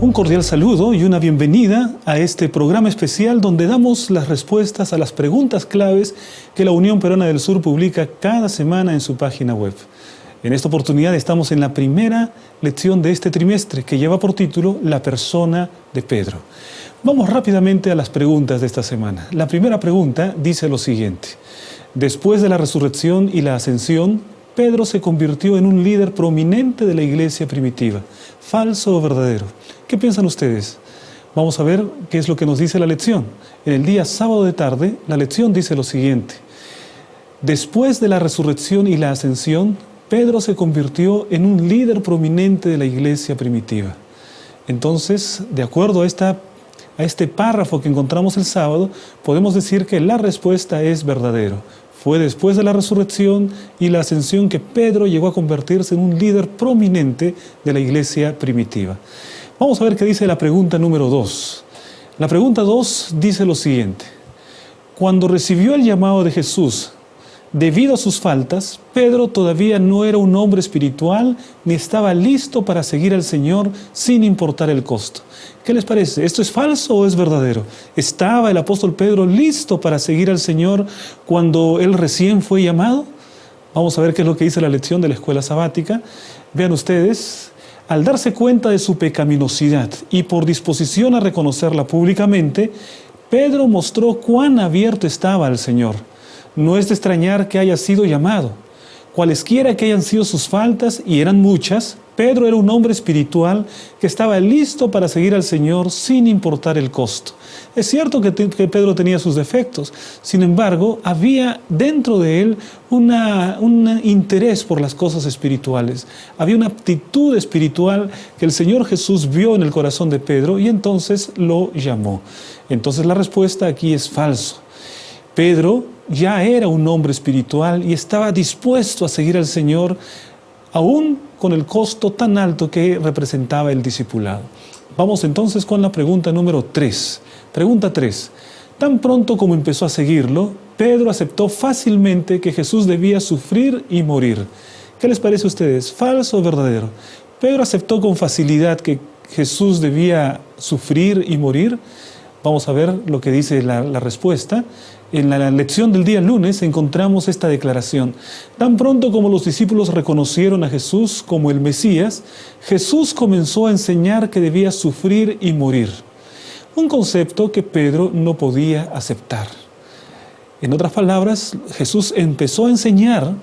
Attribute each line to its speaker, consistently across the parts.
Speaker 1: Un cordial saludo y una bienvenida a este programa especial donde damos las respuestas a las preguntas claves que la Unión Peruana del Sur publica cada semana en su página web. En esta oportunidad estamos en la primera lección de este trimestre que lleva por título La persona de Pedro. Vamos rápidamente a las preguntas de esta semana. La primera pregunta dice lo siguiente: después de la resurrección y la ascensión, Pedro se convirtió en un líder prominente de la iglesia primitiva. ¿Falso o verdadero? ¿Qué piensan ustedes? Vamos a ver qué es lo que nos dice la lección. En el día sábado de tarde, la lección dice lo siguiente: después de la resurrección y la ascensión, Pedro se convirtió en un líder prominente de la iglesia primitiva. Entonces, de acuerdo a este párrafo que encontramos el sábado, podemos decir que la respuesta es verdadero. Fue después de la resurrección y la ascensión que Pedro llegó a convertirse en un líder prominente de la iglesia primitiva. Vamos a ver qué dice la pregunta número 2. La pregunta 2 dice lo siguiente: cuando recibió el llamado de Jesús, debido a sus faltas, Pedro todavía no era un hombre espiritual ni estaba listo para seguir al Señor sin importar el costo. ¿Qué les parece? ¿Esto es falso o es verdadero? ¿Estaba el apóstol Pedro listo para seguir al Señor cuando él recién fue llamado? Vamos a ver qué es lo que dice la lección de la escuela sabática. Vean ustedes: al darse cuenta de su pecaminosidad y por disposición a reconocerla públicamente, Pedro mostró cuán abierto estaba al Señor. No es de extrañar que haya sido llamado. Cualesquiera que hayan sido sus faltas, y eran muchas, Pedro era un hombre espiritual que estaba listo para seguir al Señor sin importar el costo. Es cierto que Pedro tenía sus defectos, sin embargo, había dentro de él un interés por las cosas espirituales. Había una aptitud espiritual que el Señor Jesús vio en el corazón de Pedro y entonces lo llamó. Entonces la respuesta aquí es falso. Pedro ya era un hombre espiritual y estaba dispuesto a seguir al Señor, aún con el costo tan alto que representaba el discipulado. Vamos entonces con la pregunta número 3. Pregunta 3. Tan pronto como empezó a seguirlo, Pedro aceptó fácilmente que Jesús debía sufrir y morir. ¿Qué les parece a ustedes? ¿Falso o verdadero? ¿Pedro aceptó con facilidad que Jesús debía sufrir y morir? Vamos a ver lo que dice la respuesta. En la lección del día lunes encontramos esta declaración: tan pronto como los discípulos reconocieron a Jesús como el Mesías, Jesús comenzó a enseñar que debía sufrir y morir. Un concepto que Pedro no podía aceptar. En otras palabras, Jesús empezó a enseñar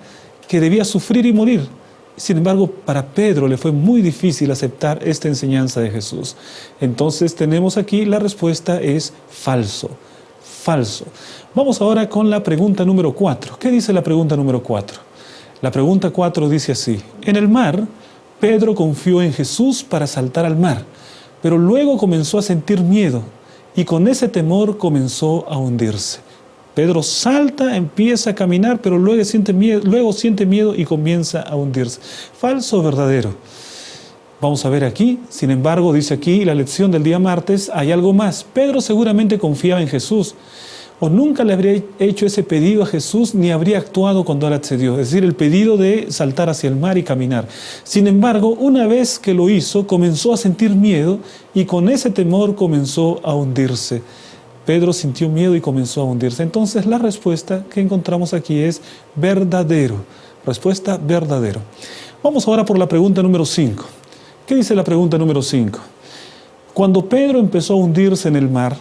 Speaker 1: que debía sufrir y morir. Sin embargo, para Pedro le fue muy difícil aceptar esta enseñanza de Jesús. Entonces tenemos aquí la respuesta es falso. Falso. Vamos ahora con la pregunta número 4. ¿Qué dice la pregunta número 4? La pregunta 4 dice así: en el mar, Pedro confió en Jesús para saltar al mar, pero luego comenzó a sentir miedo y con ese temor comenzó a hundirse. Pedro salta, empieza a caminar, pero luego siente miedo y comienza a hundirse. ¿Falso o verdadero? Vamos a ver aquí. Sin embargo, dice aquí la lección del día martes, hay algo más. Pedro seguramente confiaba en Jesús, o nunca le habría hecho ese pedido a Jesús ni habría actuado cuando él accedió, es decir, el pedido de saltar hacia el mar y caminar. Sin embargo, una vez que lo hizo, comenzó a sentir miedo y con ese temor comenzó a hundirse. Pedro sintió miedo y comenzó a hundirse. Entonces la respuesta que encontramos aquí es verdadero. Respuesta verdadero. Vamos ahora por la pregunta número 5. ¿Qué dice la pregunta número 5? Cuando Pedro empezó a hundirse en el mar,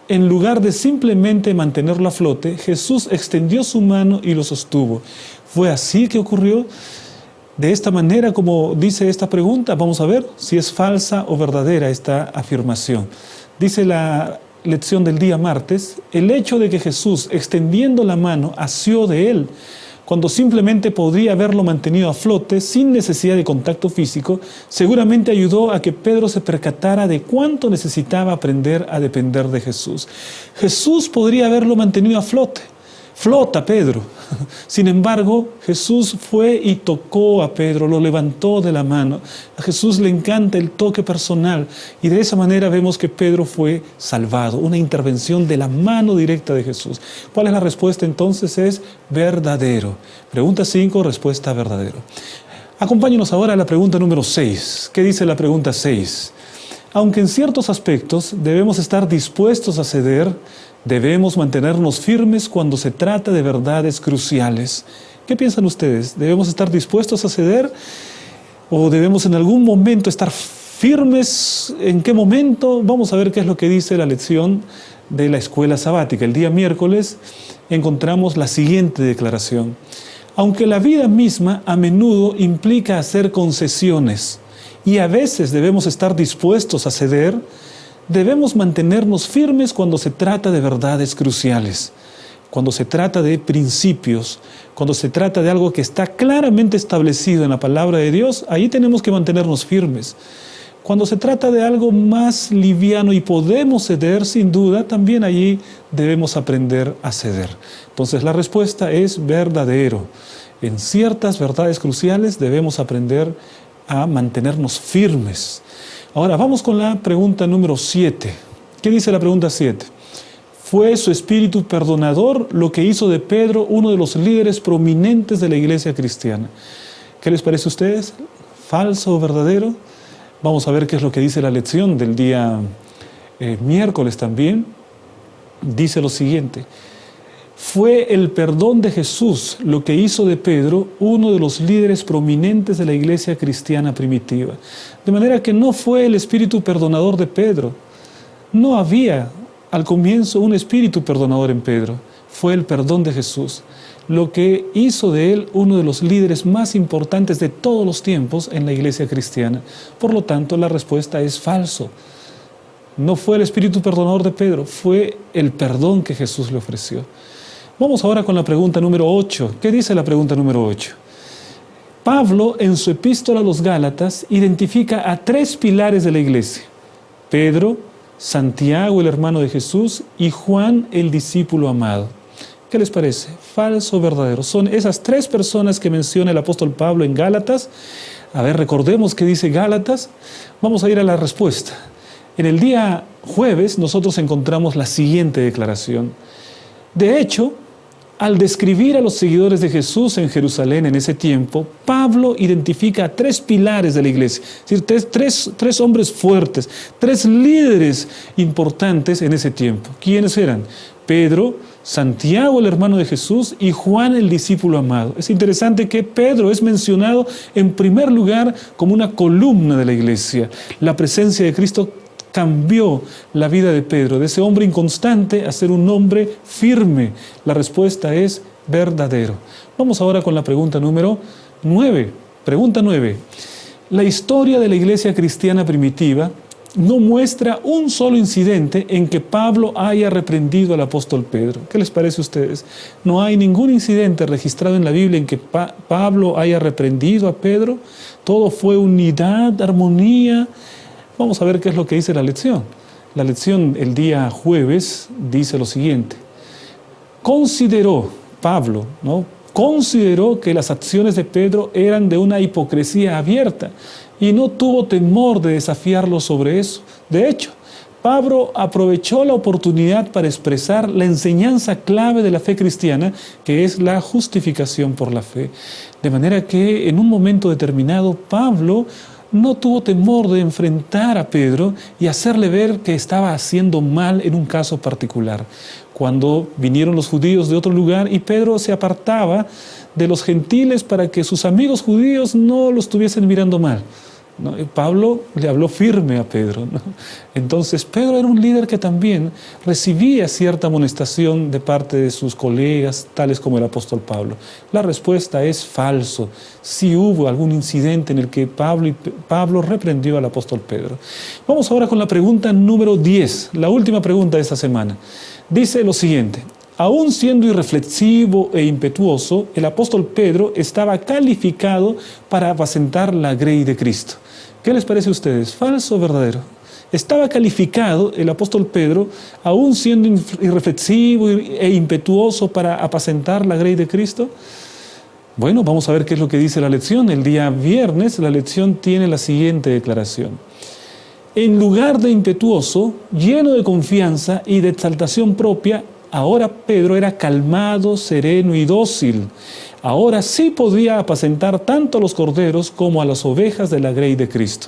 Speaker 1: en lugar de simplemente mantenerlo a flote, Jesús extendió su mano y lo sostuvo. ¿Fue así que ocurrió? De esta manera, como dice esta pregunta, vamos a ver si es falsa o verdadera esta afirmación. Dice la lección del día martes: el hecho de que Jesús, extendiendo la mano, asió de él, cuando simplemente podría haberlo mantenido a flote sin necesidad de contacto físico, seguramente ayudó a que Pedro se percatara de cuánto necesitaba aprender a depender de Jesús. Jesús podría haberlo mantenido a flote. Flota, Pedro. Sin embargo, Jesús fue y tocó a Pedro, lo levantó de la mano. A Jesús le encanta el toque personal y de esa manera vemos que Pedro fue salvado, una intervención de la mano directa de Jesús. ¿Cuál es la respuesta entonces? Es verdadero. Pregunta 5, respuesta verdadero. Acompáñenos ahora a la pregunta número 6. ¿Qué dice la pregunta 6? Aunque en ciertos aspectos debemos estar dispuestos a ceder, debemos mantenernos firmes cuando se trata de verdades cruciales. ¿Qué piensan ustedes? ¿Debemos estar dispuestos a ceder o debemos en algún momento estar firmes? ¿En qué momento? Vamos a ver qué es lo que dice la lección de la escuela sabática. El día miércoles encontramos la siguiente declaración. Aunque la vida misma a menudo implica hacer concesiones y a veces debemos estar dispuestos a ceder, debemos mantenernos firmes cuando se trata de verdades cruciales, cuando se trata de principios, cuando se trata de algo que está claramente establecido en la palabra de Dios, ahí tenemos que mantenernos firmes. Cuando se trata de algo más liviano y podemos ceder, sin duda, también allí debemos aprender a ceder. Entonces la respuesta es verdadero. En ciertas verdades cruciales debemos aprender a mantenernos firmes. Ahora vamos con la pregunta número 7. ¿Qué dice la pregunta 7? ¿Fue su espíritu perdonador lo que hizo de Pedro uno de los líderes prominentes de la iglesia cristiana? ¿Qué les parece a ustedes? ¿Falso o verdadero? Vamos a ver qué es lo que dice la lección del día miércoles también. Dice lo siguiente. Fue el perdón de Jesús lo que hizo de Pedro uno de los líderes prominentes de la iglesia cristiana primitiva. De manera que no fue el espíritu perdonador de Pedro. No había al comienzo un espíritu perdonador en Pedro. Fue el perdón de Jesús lo que hizo de él uno de los líderes más importantes de todos los tiempos en la iglesia cristiana. Por lo tanto, la respuesta es falso. No fue el espíritu perdonador de Pedro, fue el perdón que Jesús le ofreció. Vamos ahora con la pregunta número 8. ¿Qué dice la pregunta número 8? Pablo, en su epístola a los Gálatas, identifica a 3 pilares de la iglesia. Pedro, Santiago, el hermano de Jesús, y Juan, el discípulo amado. ¿Qué les parece? ¿Falso o verdadero? Son esas 3 personas que menciona el apóstol Pablo en Gálatas. A ver, recordemos qué dice Gálatas. Vamos a ir a la respuesta. En el día jueves nosotros encontramos la siguiente declaración. De hecho, al describir a los seguidores de Jesús en Jerusalén en ese tiempo, Pablo identifica a 3 pilares de la iglesia, es decir, tres hombres fuertes, 3 líderes importantes en ese tiempo. ¿Quiénes eran? Pedro, Santiago, el hermano de Jesús, y Juan, el discípulo amado. Es interesante que Pedro es mencionado en primer lugar como una columna de la iglesia. La presencia de Cristo cambió la vida de Pedro, de ese hombre inconstante a ser un hombre firme. La respuesta es verdadero. Vamos ahora con la pregunta número 9. Pregunta 9. La historia de la iglesia cristiana primitiva no muestra un solo incidente en que Pablo haya reprendido al apóstol Pedro. ¿Qué les parece a ustedes? No hay ningún incidente registrado en la Biblia en que Pablo haya reprendido a Pedro. Todo fue unidad, armonía. Vamos a ver qué es lo que dice la lección. La lección el día jueves dice lo siguiente. Consideró Pablo, consideró que las acciones de Pedro eran de una hipocresía abierta y no tuvo temor de desafiarlo sobre eso. De hecho, Pablo aprovechó la oportunidad para expresar la enseñanza clave de la fe cristiana, que es la justificación por la fe. De manera que en un momento determinado, Pablo no tuvo temor de enfrentar a Pedro y hacerle ver que estaba haciendo mal en un caso particular. Cuando vinieron los judíos de otro lugar y Pedro se apartaba de los gentiles para que sus amigos judíos no lo estuviesen mirando mal, ¿no? Pablo le habló firme a Pedro, ¿no? Entonces Pedro era un líder que también recibía cierta amonestación de parte de sus colegas, tales como el apóstol Pablo. La respuesta es falso. Sí hubo algún incidente en el que Pablo reprendió al apóstol Pedro. Vamos ahora con la pregunta número 10, la última pregunta de esta semana. Dice lo siguiente. Aún siendo irreflexivo e impetuoso, el apóstol Pedro estaba calificado para apacentar la grey de Cristo. ¿Qué les parece a ustedes? ¿Falso o verdadero? Estaba calificado el apóstol Pedro, aún siendo irreflexivo e impetuoso para apacentar la grey de Cristo. Bueno, vamos a ver qué es lo que dice la lección. El día viernes la lección tiene la siguiente declaración. En lugar de impetuoso, lleno de confianza y de exaltación propia, ahora Pedro era calmado, sereno y dócil. ahora sí podía apacentar tanto a los corderos como a las ovejas de la grey de Cristo.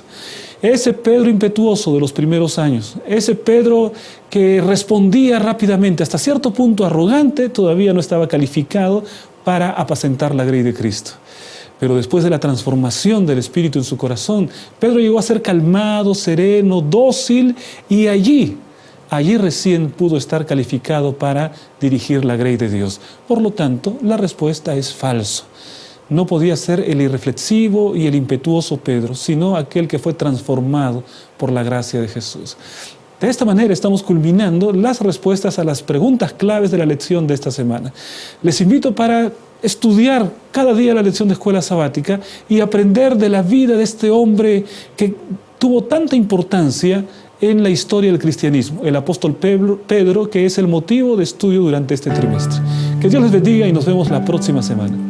Speaker 1: Ese Pedro impetuoso de los primeros años, ese Pedro que respondía rápidamente, hasta cierto punto arrogante, todavía no estaba calificado para apacentar la grey de Cristo. Pero después de la transformación del Espíritu en su corazón, Pedro llegó a ser calmado, sereno, dócil, y allí recién pudo estar calificado para dirigir la grey de Dios. Por lo tanto, la respuesta es falso. No podía ser el irreflexivo y el impetuoso Pedro, sino aquel que fue transformado por la gracia de Jesús. De esta manera estamos culminando las respuestas a las preguntas claves de la lección de esta semana. Les invito para estudiar cada día la lección de escuela sabática y aprender de la vida de este hombre que tuvo tanta importancia en la historia del cristianismo, el apóstol Pedro, que es el motivo de estudio durante este trimestre. Que Dios les bendiga y nos vemos la próxima semana.